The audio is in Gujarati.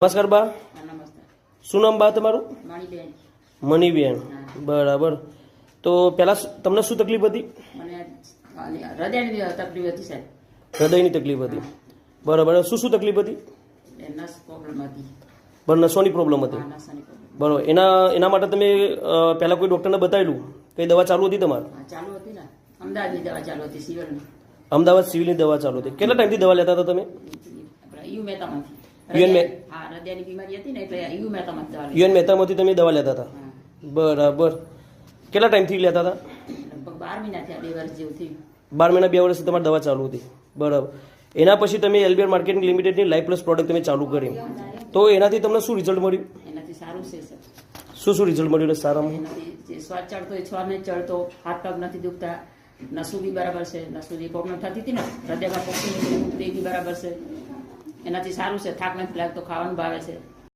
નમસ્કાર બા, નમસ્તે. શું નામ બા તમારું? મણીબેન. મનીબેન, બરાબર. તો પહેલા તમને શું તકલીફ હતી? મને હૃદયની તકલીફ હતી સાહેબ. હૃદયની તકલીફ હતી, બરાબર. શું શું તકલીફ હતી? નસ પ્રોબ્લેમ હતી. બરાબર, નસોની પ્રોબ્લેમ હતી, નસની પ્રોબ્લેમ. બરાબર. એના માટે તમે પહેલા કોઈ ડૉક્ટરને બતાવેલું? કઈ દવા ચાલુ હતી તમારે? ચાલુ હતી ને, અમદાવાદની દવા ચાલુ હતી, સિવિલની. અમદાવાદ સિવિલની દવા ચાલુ હતી. કેટલા ટાઈમથી દવા લેતા હતા તમે? યુ મહેતામાંથી. હા, હૃદયની બીમારી હતી ને એટલે યુ મહેતામાંથી દવા યુએન મહેતામાંથી તમે દવા લેતા હતા, બરાબર. કેટલા ટાઈમથી લેતા હતા? લગભગ 12 મહિના થયા, 2 વર્ષ જેવું થયું. 12 મહિના 2 વર્ષથી તમારી દવા ચાલુ હતી, બરાબર. એના પછી તમે એલબીઆર માર્કેટિંગ લિમિટેડની લાઈફ પ્લસ પ્રોડક્ટ તમે ચાલુ કરી, તો એનાથી તમને શું રિઝલ્ટ મળ્યું? એનાથી સારું છે સર. શું રિઝલ્ટ મળ્યું સારામાં? એનાથી જે શ્વાસ ચડતો એ શ્વાસ નથી ચડતો, હાથ પગ નથી દુખતા, નસું બી બરાબર છે, નસું જે પ્રોબ્લેમ થતી હતી ને હૃદયમાં પક્ષી બી બરાબર છે. એનાથી સારું છે, થાક નથી લાગતો, ખાવાનું ભાવે છે.